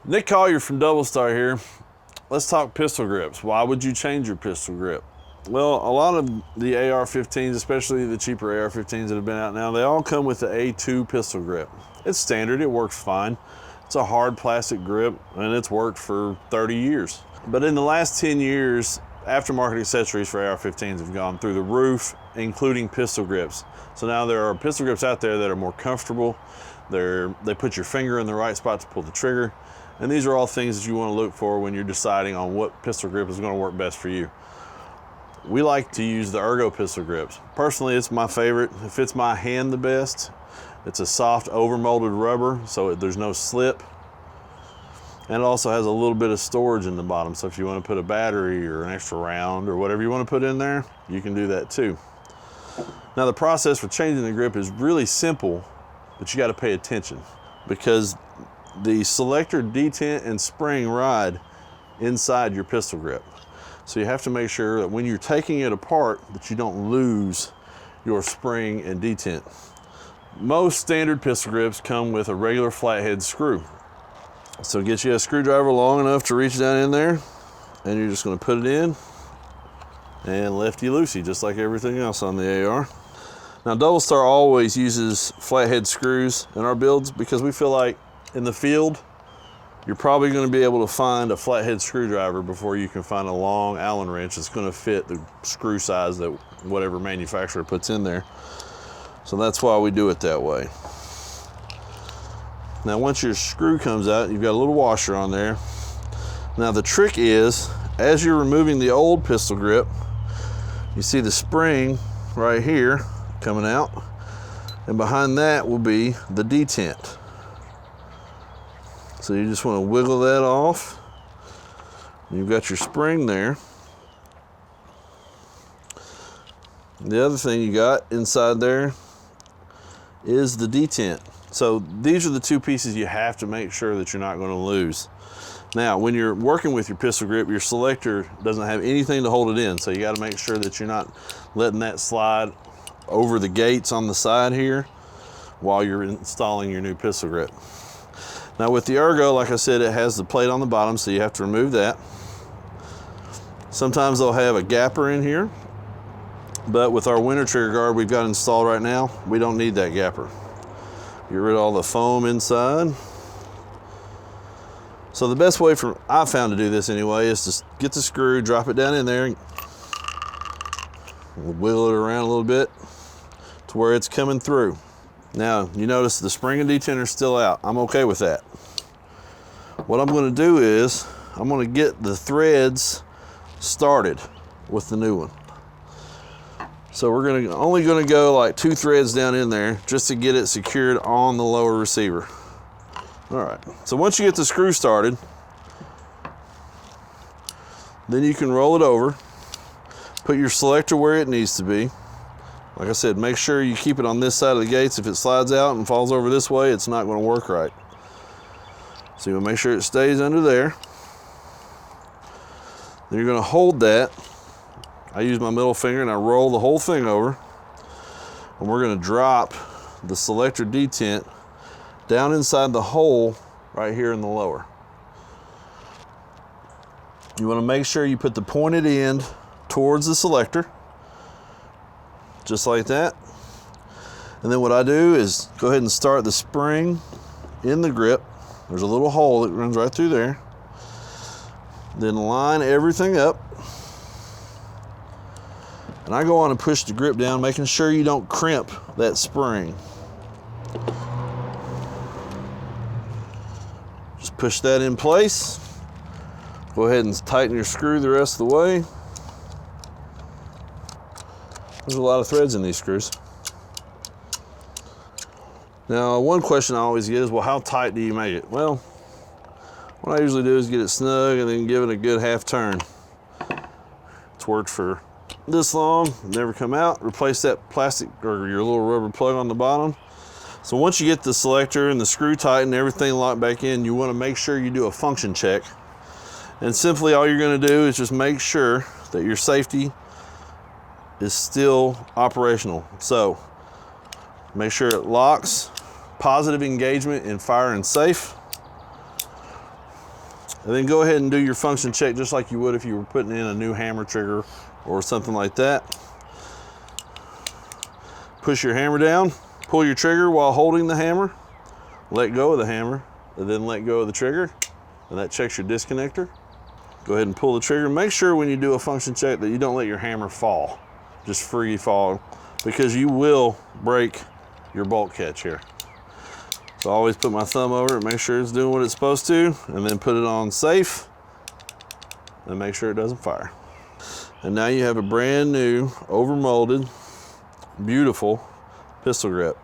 Nick Collier from DoubleStar here. Let's talk pistol grips. Why would you change your pistol grip? Well, a lot of the AR-15s, especially the cheaper AR-15s that have been out now, they all come with the A2 pistol grip. It's standard, it works fine. It's a hard plastic grip and it's worked for 30 years. But in the last 10 years, aftermarket accessories for AR-15s have gone through the roof, including pistol grips. So now there are pistol grips out there that are more comfortable. They put your finger in the right spot to pull the trigger. And these are all things that you want to look for when you're deciding on what pistol grip is going to work best for you. We like to use the Ergo pistol grips. Personally, it's my favorite. It fits my hand the best. It's a soft overmolded rubber, so there's no slip. And it also has a little bit of storage in the bottom. So if you want to put a battery or an extra round or whatever you want to put in there, you can do that too. Now the process for changing the grip is really simple, but you got to pay attention because the selector, detent, and spring ride inside your pistol grip. So you have to make sure that when you're taking it apart that you don't lose your spring and detent. Most standard pistol grips come with a regular flathead screw. So get you a screwdriver long enough to reach down in there, and you're just going to put it in and lefty-loosey, just like everything else on the AR. Now DoubleStar always uses flathead screws in our builds because we feel like in the field, you're probably going to be able to find a flathead screwdriver before you can find a long Allen wrench that's going to fit the screw size that whatever manufacturer puts in there. So that's why we do it that way. Now once your screw comes out, you've got a little washer on there. Now the trick is, as you're removing the old pistol grip, you see the spring right here coming out, and behind that will be the detent. So you just want to wiggle that off. You've got your spring there. The other thing you got inside there is the detent. So these are the two pieces you have to make sure that you're not going to lose. Now, when you're working with your pistol grip, your selector doesn't have anything to hold it in. So you got to make sure that you're not letting that slide over the gates on the side here while you're installing your new pistol grip. Now with the Ergo, like I said, it has the plate on the bottom, so you have to remove that. Sometimes they'll have a gapper in here, but with our winter trigger guard we've got installed right now, we don't need that gapper. Get rid of all the foam inside. So the best way I've found to do this anyway is to get the screw, drop it down in there, wiggle it around a little bit to where it's coming through. Now, you notice the spring and detent are still out. I'm okay with that. What I'm going to do is, I'm going to get the threads started with the new one. So we're only going to go like 2 threads down in there just to get it secured on the lower receiver. All right, so once you get the screw started, then you can roll it over, put your selector where it needs to be. Like I said, make sure you keep it on this side of the gates. If it slides out and falls over this way, it's not going to work right. So you'll make sure it stays under there. Then you're going to hold that. I use my middle finger and I roll the whole thing over. And we're going to drop the selector detent down inside the hole right here in the lower. You want to make sure you put the pointed end towards the selector. Just like that. And then what I do is go ahead and start the spring in the grip. There's a little hole that runs right through there. Then line everything up. And I go on and push the grip down, making sure you don't crimp that spring. Just push that in place. Go ahead and tighten your screw the rest of the way. There's a lot of threads in these screws. Now, one question I always get is, well, how tight do you make it? Well, what I usually do is get it snug and then give it a good half turn. It's worked for this long, never come out. Replace that plastic or your little rubber plug on the bottom. So once you get the selector and the screw tightened, everything locked back in, you want to make sure you do a function check. And simply all you're going to do is just make sure that your safety is still operational. So make sure it locks, positive engagement in fire and safe. And then go ahead and do your function check just like you would if you were putting in a new hammer trigger or something like that. Push your hammer down, pull your trigger while holding the hammer, let go of the hammer, and then let go of the trigger, and that checks your disconnector. Go ahead and pull the trigger. Make sure when you do a function check that you don't let your hammer fall, just free fall, because you will break your bolt catch here. So I always put my thumb over it, make sure it's doing what it's supposed to, and then put it on safe, and make sure it doesn't fire. And now you have a brand new, overmolded, beautiful pistol grip.